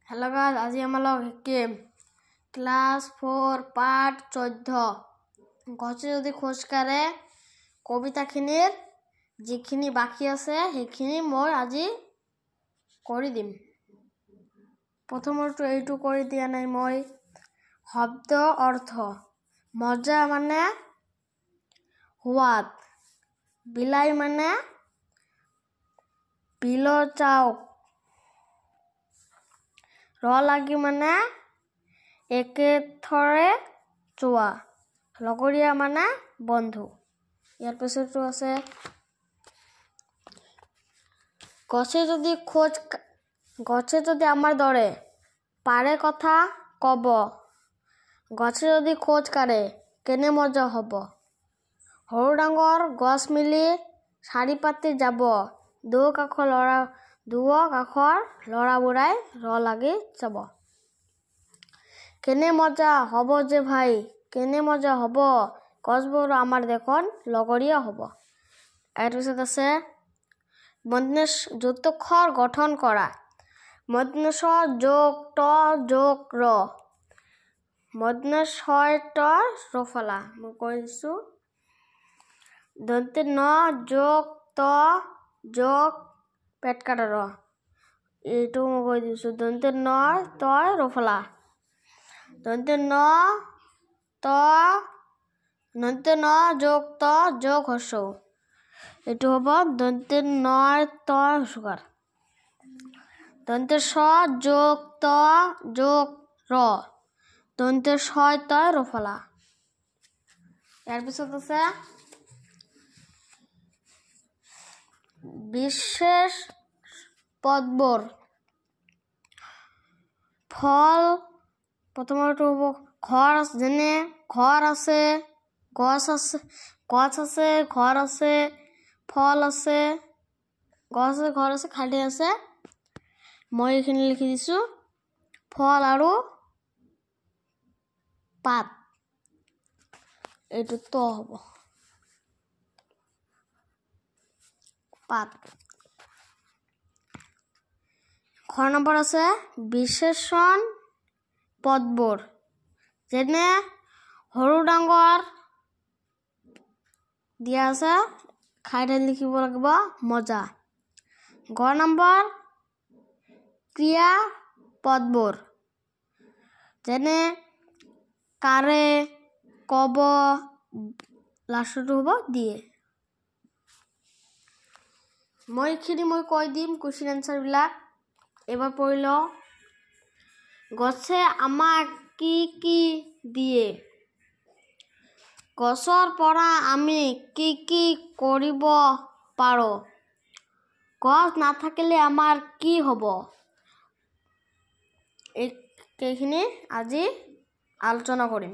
Hello guys, আজি আমালোক শিকিম class 4 পাঠ 14 গছে যদি খোজ কাঢ়ে কবিতাখিনিৰ যিখিনি বাকি আছে সেইখিনি মই আজি কৰি দিম। প্ৰথমটো এইটো কৰি দিয়া নাই মই। শব্দ অৰ্থ মজা মানে সোৱাদ, বিলাই মানে বিলৰ চাওক, লাগি মানে একেথৰে চোৱা, লগৰীয়া মানে বন্ধু। ইয়াৰ পিছতো আছে গছে যদি আমাৰ দৰে পাৰে কথা কব, গছে যদি খোজ কাঢ়ে কেনে মজা হ'ব। সৰু ডাঙৰ গছ মিলি শাৰী পাতি যাব, দুয়ো কাষৰ ল'ৰাবোৰাই লাগি যাব। কেনে মজা হ'ব যে ভাই, কেনে মজা হ'ব, গছবোৰ আমাৰ দেখোন লগৰীয়া হ'ব। ইয়াৰ পিছত আছে যুক্তাক্ষৰ গঠন কৰা। মধ্যাংশ যোগ ত যোগ ৰ, মধ্যাংশ ত ৰফলা। মই কৈ দিছো দন্ত্য ন যোগ ত যোগ পেট কাটা ৰ, এইটো মই কৈ দিছো দন্ত্য ন ত ৰফলা, দন্ত্য ন যোগ ত যোগ হ্ৰস্ব, এইটো হ'ব দন্ত্য ন ত হ্ৰস্বকাৰ। দন্ত্য স যোগ ত যোগ ৰ, দন্ত্য স ত ৰফলা। ইয়াৰ পিছত আছে বিশেষ পদবোৰ। ফল প্ৰথমটো হ'ব ঘৰ, যেনে ঘৰ আছে, গছ আছে, ঘৰ আছে, ফল আছে, গছ আছে, ঘৰ আছে, খালী আছে। মই এইখিনি লিখি দিছো ফল আৰু পাত, এইটো তো হ'ব পাত। নম্বৰ আছে বিশেষণ পদবোৰ, যেনে সৰু ডাঙৰ দিয়া আছে, খাই লিখিব লাগিব মজা। নম্বৰ ক্ৰিয়া পদবোৰ, যেনে কাৰে, কব, লাষ্টটো হ'ব দিয়ে। মই কৈ দিম কুৱেশ্যন এনচাৰ বিলাক। এবাৰ পঢ়ি লওঁ। গছে আমাক কি কি দিয়ে? গছৰ পৰা আমি কি কি কৰিব পাৰোঁ? গছ নাথাকিলে আমাৰ কি হ'ব? এইখিনি আজি আলোচনা কৰিম।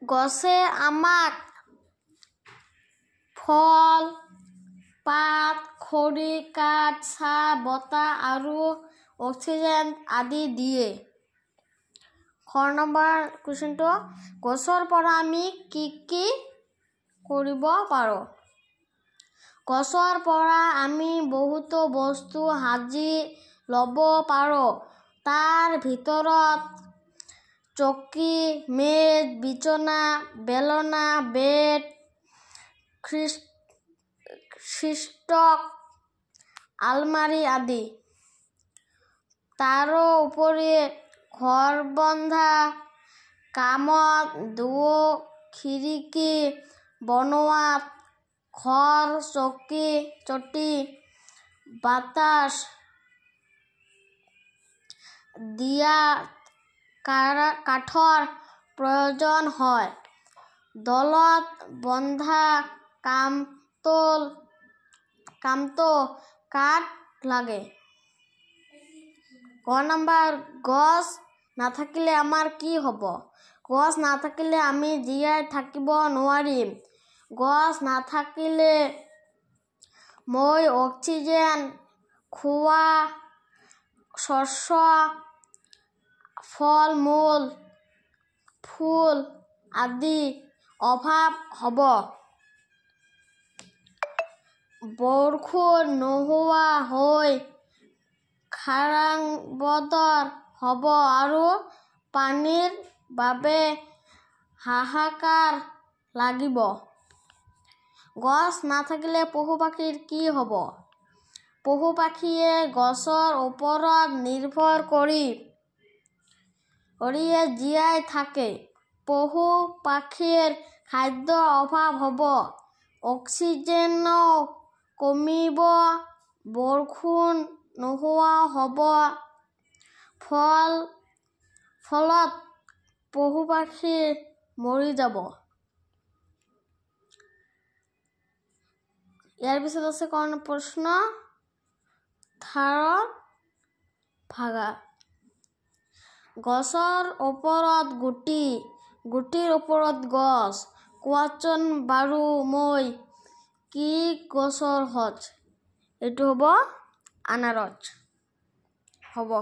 গছে আমাক ফল, পাত, খৰি, কাঠ, ছাঁ, বতাহ আৰু অক্সিজেন আদি দিয়ে। নম্বৰ কুৱেশ্যনটো, গছৰ পৰা আমি কি কি কৰিব পাৰোঁ? গছৰ পৰা আমি বহুতো বস্তু সাজি ল'ব পাৰোঁ। তাৰ ভিতৰত চকী, মেজ, বিচনা, বেলনা, বেড, ষ্টক, আলমাৰি আদি। তাৰোপৰি ঘৰ বন্ধা কামত, খিৰিকী বনোৱাত, ঘৰ চটি, বাতাস দিয়াত কাঠৰ প্ৰয়োজন হয়। দলত বন্ধা কামতো কাঠ লাগে। নম্বৰ গছ নাথাকিলে আমাৰ কি হ'ব? গছ নাথাকিলে আমি জীয়াই থাকিব নোৱাৰিম। গছ নাথাকিলে মই অক্সিজেন, খোৱা শস্য, ফল-মূল, ফুল আদি অভাৱ হ'ব। বৰষুণ নোহোৱা হৈ খাৰাং বতৰ হ'ব আৰু পানীৰ বাবে হাহাকাৰ লাগিব। গছ নাথাকিলে পশু-পক্ষীৰ কি হ'ব? পশু-পক্ষীয়ে গছৰ ওপৰত নিৰ্ভৰ কৰিয়ে জীয়াই থাকে। পশু-পক্ষীৰ খাদ্যৰ অভাৱ হ'ব, অক্সিজেন কমিব, বৰষুণ নোহোৱা হ'ব। ফলত পশু-পক্ষী মৰি যাব। ইয়াৰ পিছত আছে প্ৰশ্ন 18 ভাগা। গছৰ ওপৰত গুটি, গুটিৰ ওপৰত গছ। কোৱাচোন বাৰু মই কি গছৰ সঁচ? এইটো হ'ব আনাৰস। হ'ব।